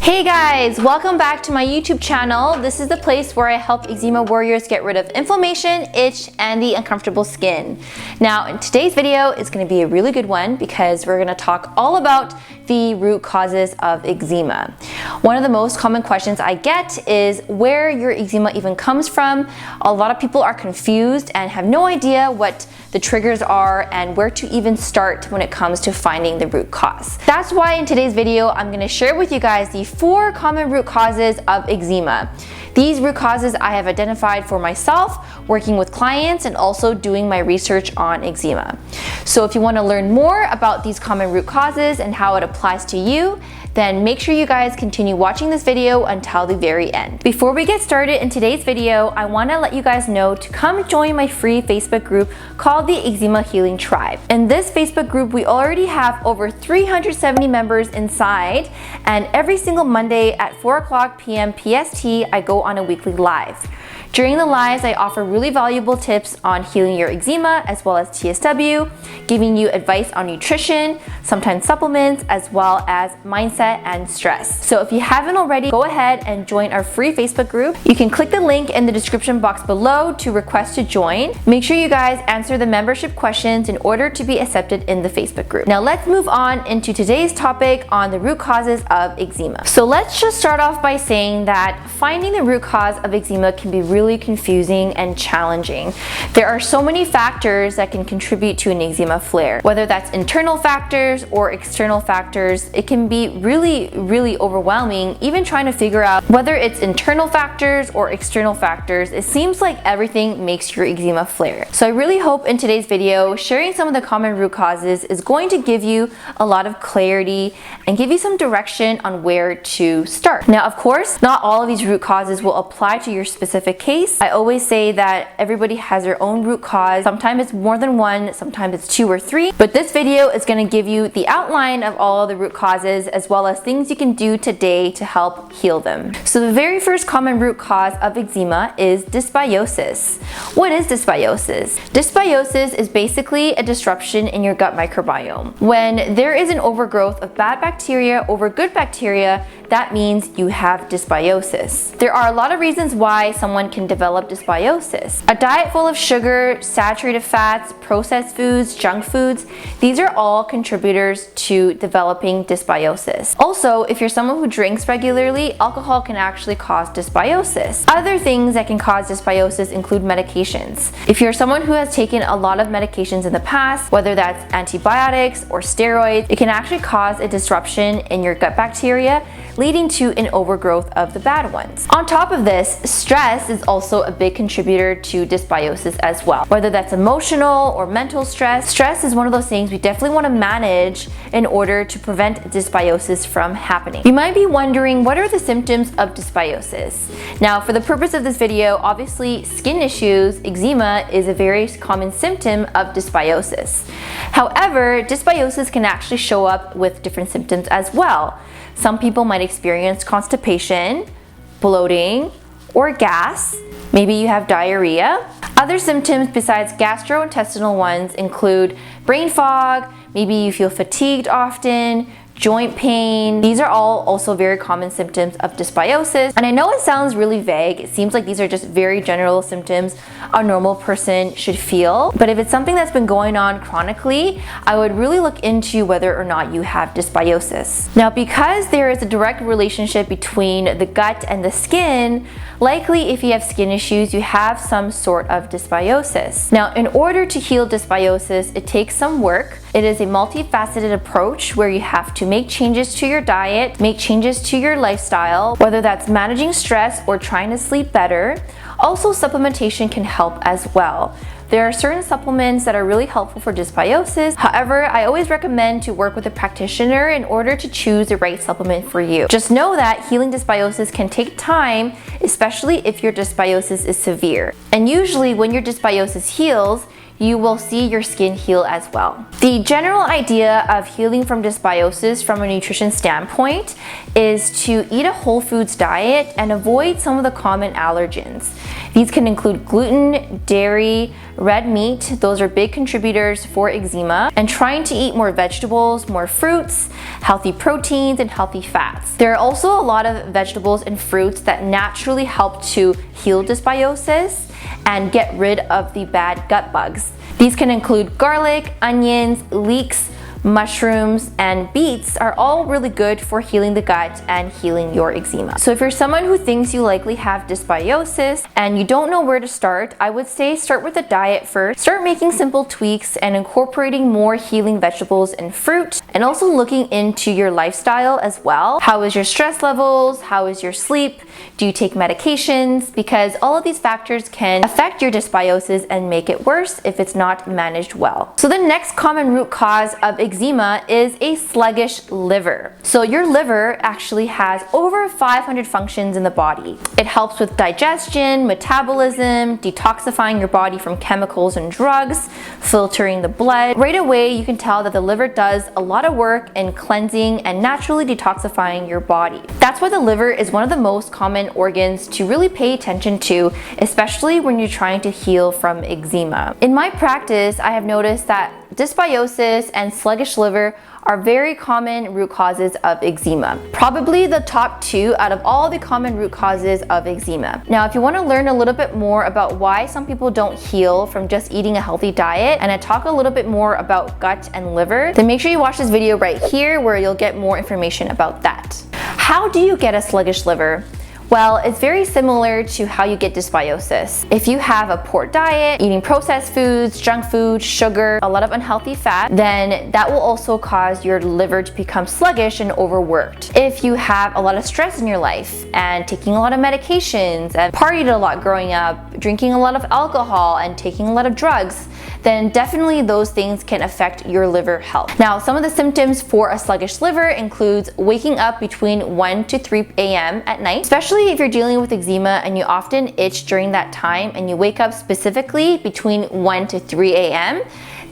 Hey guys, welcome back to my YouTube channel. This is the place where I help eczema warriors get rid of inflammation, itch, and the uncomfortable skin. Now, in today's video is going to be a really good one because we're going to talk all about the root causes of eczema. One of the most common questions I get is where your eczema even comes from. A lot of people are confused and have no idea what the triggers are and where to even start when it comes to finding the root cause. That's why in today's video, I'm going to share with you guys the 4 common root causes of eczema. These root causes I have identified for myself, working with clients, and also doing my research on eczema. So if you want to learn more about these common root causes and how it applies to you, then make sure you guys continue watching this video until the very end. Before we get started in today's video, I want to let you guys know to come join my free Facebook group called the Eczema Healing Tribe. In this Facebook group, we already have over 370 members inside, and every single Monday at 4:00 p.m. PST, I go on a weekly live. During the lives, I offer really valuable tips on healing your eczema as well as TSW, giving you advice on nutrition, sometimes supplements, as well as mindset and stress. So if you haven't already, go ahead and join our free Facebook group. You can click the link in the description box below to request to join. Make sure you guys answer the membership questions in order to be accepted in the Facebook group. Now let's move on into today's topic on the root causes of eczema. So let's just start off by saying that finding the root cause of eczema can be really confusing and challenging. There are so many factors that can contribute to an eczema flare. Whether that's internal factors or external factors, it can be really overwhelming even trying to figure out whether it's internal factors or external factors. It seems like everything makes your eczema flare. So I really hope in today's video, sharing some of the common root causes is going to give you a lot of clarity and give you some direction on where to start. Now, of course, not all of these root causes will apply to your specific case. I always say that everybody has their own root cause. Sometimes it's more than one, sometimes it's 2 or 3, but this video is going to give you the outline of all of the root causes as well as things you can do today to help heal them. So the very first common root cause of eczema is dysbiosis. What is dysbiosis? Dysbiosis is basically a disruption in your gut microbiome. When there is an overgrowth of bad bacteria over good bacteria, that means you have dysbiosis. There are a lot of reasons why someone can develop dysbiosis. A diet full of sugar, saturated fats, processed foods, junk foods, these are all contributors to developing dysbiosis. Also, if you're someone who drinks regularly, alcohol can actually cause dysbiosis. Other things that can cause dysbiosis include medications. If you're someone who has taken a lot of medications in the past, whether that's antibiotics or steroids, it can actually cause a disruption in your gut bacteria, leading to an overgrowth of the bad ones. On top of this, stress is also a big contributor to dysbiosis as well. Whether that's emotional or mental stress, stress is one of those things we definitely want to manage in order to prevent dysbiosis from happening. You might be wondering, what are the symptoms of dysbiosis? Now, for the purpose of this video, obviously skin issues, eczema is a very common symptom of dysbiosis. However, dysbiosis can actually show up with different symptoms as well. Some people might experience constipation, bloating, or gas. Maybe you have diarrhea. Other symptoms besides gastrointestinal ones include brain fog, maybe you feel fatigued often, joint pain. These are all also very common symptoms of dysbiosis. And I know it sounds really vague. It seems like these are just very general symptoms a normal person should feel. But if it's something that's been going on chronically, I would really look into whether or not you have dysbiosis. Now, because there is a direct relationship between the gut and the skin, likely if you have skin issues, you have some sort of dysbiosis. Now, in order to heal dysbiosis, it takes some work. It is a multifaceted approach where you have to make changes to your diet, make changes to your lifestyle, whether that's managing stress or trying to sleep better. Also, supplementation can help as well. There are certain supplements that are really helpful for dysbiosis. However, I always recommend to work with a practitioner in order to choose the right supplement for you. Just know that healing dysbiosis can take time, especially if your dysbiosis is severe. And usually when your dysbiosis heals, you will see your skin heal as well. The general idea of healing from dysbiosis from a nutrition standpoint is to eat a whole foods diet and avoid some of the common allergens. These can include gluten, dairy, red meat. Those are big contributors for eczema, and trying to eat more vegetables, more fruits, healthy proteins, and healthy fats. There are also a lot of vegetables and fruits that naturally help to heal dysbiosis and get rid of the bad gut bugs. These can include garlic, onions, leeks, mushrooms, and beets are all really good for healing the gut and healing your eczema. So if you're someone who thinks you likely have dysbiosis and you don't know where to start, I would say start with a diet first. Start making simple tweaks and incorporating more healing vegetables and fruit, and also looking into your lifestyle as well. How is your stress levels? How is your sleep? Do you take medications? Because all of these factors can affect your dysbiosis and make it worse if it's not managed well. So the next common root cause of eczema is a sluggish liver. So your liver actually has over 500 functions in the body. It helps with digestion, metabolism, detoxifying your body from chemicals and drugs, filtering the blood. Right away, you can tell that the liver does a lot of work in cleansing and naturally detoxifying your body. That's why the liver is one of the most common organs to really pay attention to, especially when you're trying to heal from eczema. In my practice, I have noticed that dysbiosis and sluggish liver are very common root causes of eczema. Probably the top two out of all the common root causes of eczema. Now, if you want to learn a little bit more about why some people don't heal from just eating a healthy diet, and I talk a little bit more about gut and liver, then make sure you watch this video right here where you'll get more information about that. How do you get a sluggish liver? Well, it's very similar to how you get dysbiosis. If you have a poor diet, eating processed foods, junk food, sugar, a lot of unhealthy fat, then that will also cause your liver to become sluggish and overworked. If you have a lot of stress in your life and taking a lot of medications and partied a lot growing up, drinking a lot of alcohol and taking a lot of drugs, then definitely those things can affect your liver health. Now, some of the symptoms for a sluggish liver includes waking up between 1 to 3 a.m. at night, especially if you're dealing with eczema and you often itch during that time and you wake up specifically between 1 to 3 a.m.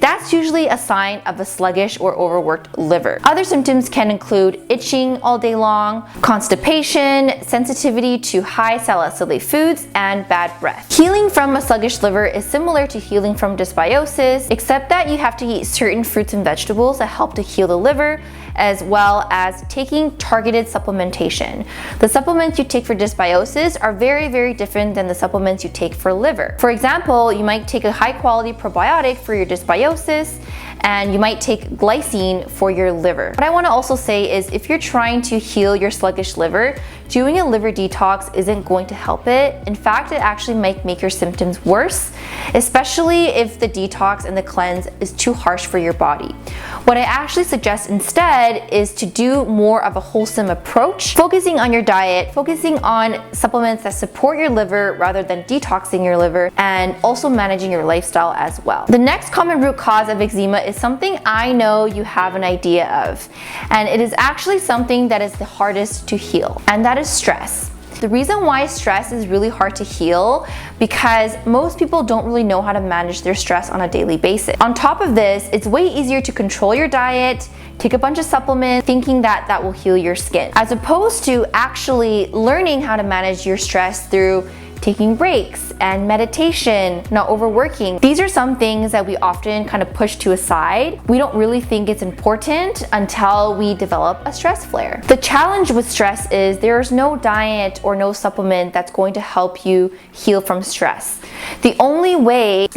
That's usually a sign of a sluggish or overworked liver. Other symptoms can include itching all day long, constipation, sensitivity to high salicylic foods, and bad breath. Healing from a sluggish liver is similar to healing from dysbiosis, except that you have to eat certain fruits and vegetables that help to heal the liver, as well as taking targeted supplementation. The supplements you take for dysbiosis are very, very different than the supplements you take for liver. For example, you might take a high-quality probiotic for your dysbiosis, and you might take glycine for your liver. What I want to also say is if you're trying to heal your sluggish liver, doing a liver detox isn't going to help it. In fact, it actually might make your symptoms worse, especially if the detox and the cleanse is too harsh for your body. What I actually suggest instead is to do more of a wholesome approach, focusing on your diet, focusing on supplements that support your liver rather than detoxing your liver, and also managing your lifestyle as well. The next common root cause of eczema is something I know you have an idea of, and it is actually something that is the hardest to heal, and that is stress. The reason why stress is really hard to heal because most people don't really know how to manage their stress on a daily basis. On top of this, it's way easier to control your diet, take a bunch of supplements, thinking that that will heal your skin, as opposed to actually learning how to manage your stress through taking breaks and meditation, not overworking. These are some things that we often kind of push to a side. We don't really think it's important until we develop a stress flare. The challenge with stress is there's no diet or no supplement that's going to help you heal from stress. The only way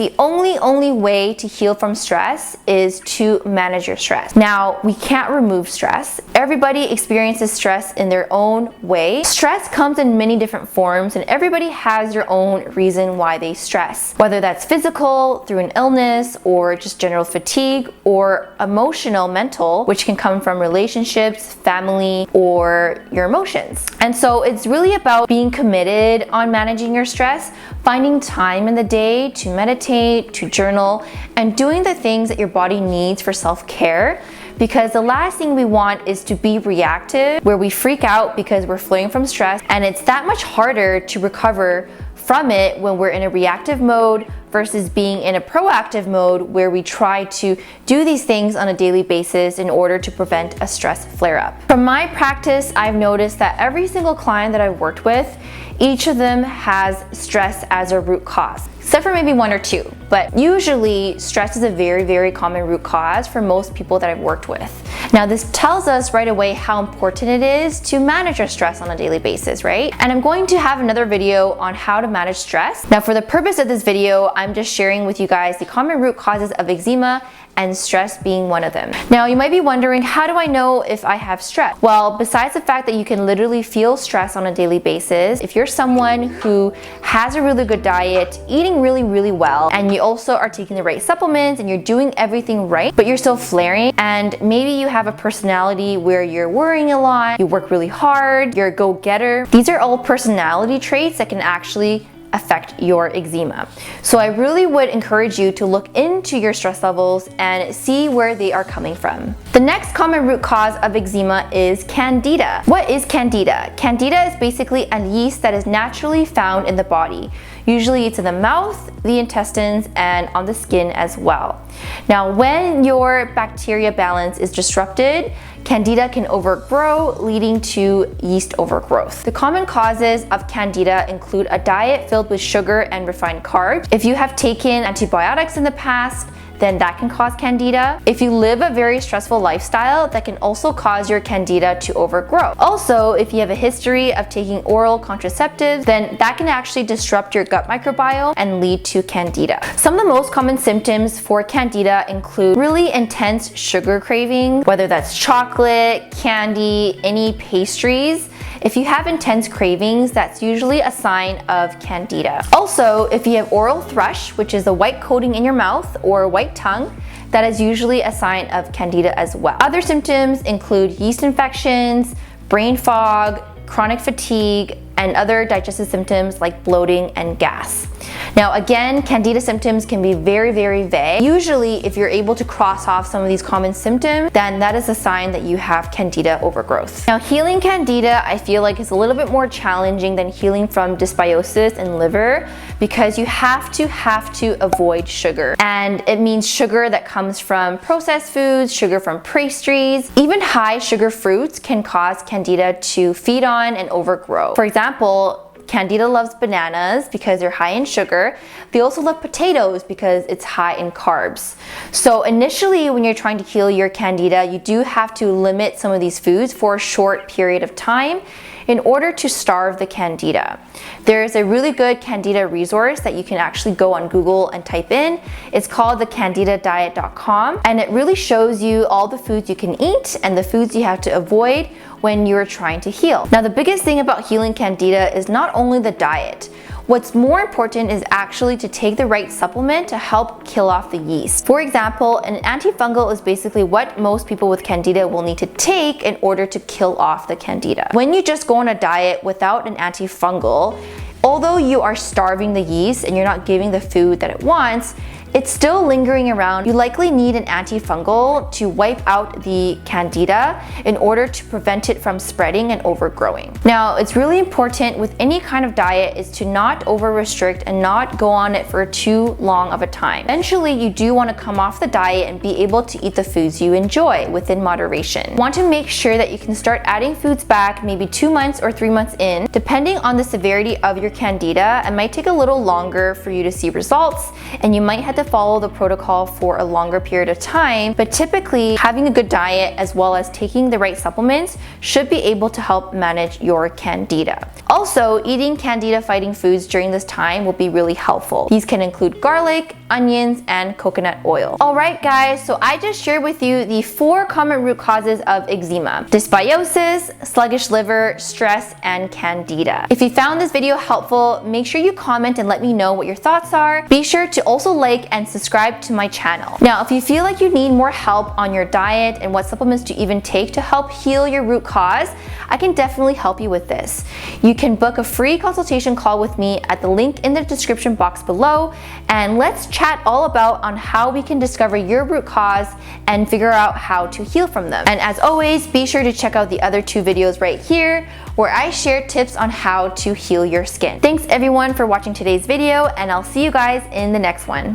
to heal from stress is to manage your stress. Now, we can't remove stress. Everybody experiences stress in their own way. Stress comes in many different forms, and everybody has their own reason why they stress. Whether that's physical, through an illness, or just general fatigue, or emotional, mental, which can come from relationships, family, or your emotions. And so it's really about being committed on managing your stress, finding time in the day to meditate, to journal, and doing the things that your body needs for self-care. Because the last thing we want is to be reactive, where we freak out because we're flaring from stress, and it's that much harder to recover from it when we're in a reactive mode versus being in a proactive mode where we try to do these things on a daily basis in order to prevent a stress flare-up. From my practice, I've noticed that every single client that I've worked with each of them has stress as a root cause, except for maybe one or two. But usually stress is a very, very common root cause for most people that I've worked with. Now this tells us right away how important it is to manage our stress on a daily basis, right? And I'm going to have another video on how to manage stress. Now for the purpose of this video, I'm just sharing with you guys the common root causes of eczema, and stress being one of them. Now you might be wondering, how do I know if I have stress? Well, besides the fact that you can literally feel stress on a daily basis, if you're someone who has a really good diet, eating really, really well, and you also are taking the right supplements and you're doing everything right, but you're still flaring, and maybe you have a personality where you're worrying a lot, you work really hard, you're a go-getter. These are all personality traits that can actually affect your eczema. So I really would encourage you to look into your stress levels and see where they are coming from. The next common root cause of eczema is Candida. What is Candida? Candida is basically a yeast that is naturally found in the body. Usually it's in the mouth, the intestines, and on the skin as well. Now when your bacteria balance is disrupted, Candida can overgrow, leading to yeast overgrowth. The common causes of Candida include a diet filled with sugar and refined carbs. If you have taken antibiotics in the past, then that can cause Candida. If you live a very stressful lifestyle, that can also cause your Candida to overgrow. Also, if you have a history of taking oral contraceptives, then that can actually disrupt your gut microbiome and lead to Candida. Some of the most common symptoms for Candida include really intense sugar craving, whether that's chocolate, candy, any pastries. If you have intense cravings, that's usually a sign of Candida. Also, if you have oral thrush, which is a white coating in your mouth or white tongue, that is usually a sign of Candida as well. Other symptoms include yeast infections, brain fog, chronic fatigue, and other digestive symptoms like bloating and gas. Now again, Candida symptoms can be very, very vague. Usually if you're able to cross off some of these common symptoms, then that is a sign that you have Candida overgrowth. Now healing Candida, I feel like is a little bit more challenging than healing from dysbiosis in liver, because you have to avoid sugar. And it means sugar that comes from processed foods, sugar from pastries. Even high sugar fruits can cause Candida to feed on and overgrow. For example, Candida loves bananas because they're high in sugar. They also love potatoes because it's high in carbs. So initially, when you're trying to heal your Candida, you do have to limit some of these foods for a short period of time in order to starve the Candida. There's a really good Candida resource that you can actually go on Google and type in. It's called thecandidadiet.com, and it really shows you all the foods you can eat and the foods you have to avoid when you're trying to heal. Now the biggest thing about healing Candida is not only the diet. What's more important is actually to take the right supplement to help kill off the yeast. For example, an antifungal is basically what most people with Candida will need to take in order to kill off the Candida. When you just go on a diet without an antifungal, although you are starving the yeast and you're not giving the food that it wants, it's still lingering around. You likely need an antifungal to wipe out the Candida in order to prevent it from spreading and overgrowing. Now, it's really important with any kind of diet is to not over restrict and not go on it for too long of a time. Eventually, you do want to come off the diet and be able to eat the foods you enjoy within moderation. You want to make sure that you can start adding foods back maybe 2 months or 3 months in. Depending on the severity of your Candida, it might take a little longer for you to see results, and you might have to follow the protocol for a longer period of time, but typically having a good diet as well as taking the right supplements should be able to help manage your Candida. Also, eating Candida fighting foods during this time will be really helpful. These can include garlic, onions, and coconut oil. Alright guys, so I just shared with you the 4 common root causes of eczema: dysbiosis, sluggish liver, stress, and Candida. If you found this video helpful, make sure you comment and let me know what your thoughts are. Be sure to also like and subscribe to my channel. Now, if you feel like you need more help on your diet and what supplements to even take to help heal your root cause, I can definitely help you with this. You can book a free consultation call with me at the link in the description box below, and let's chat all about on how we can discover your root cause and figure out how to heal from them. And as always, be sure to check out the other 2 videos right here where I share tips on how to heal your skin. Thanks everyone for watching today's video, and I'll see you guys in the next one.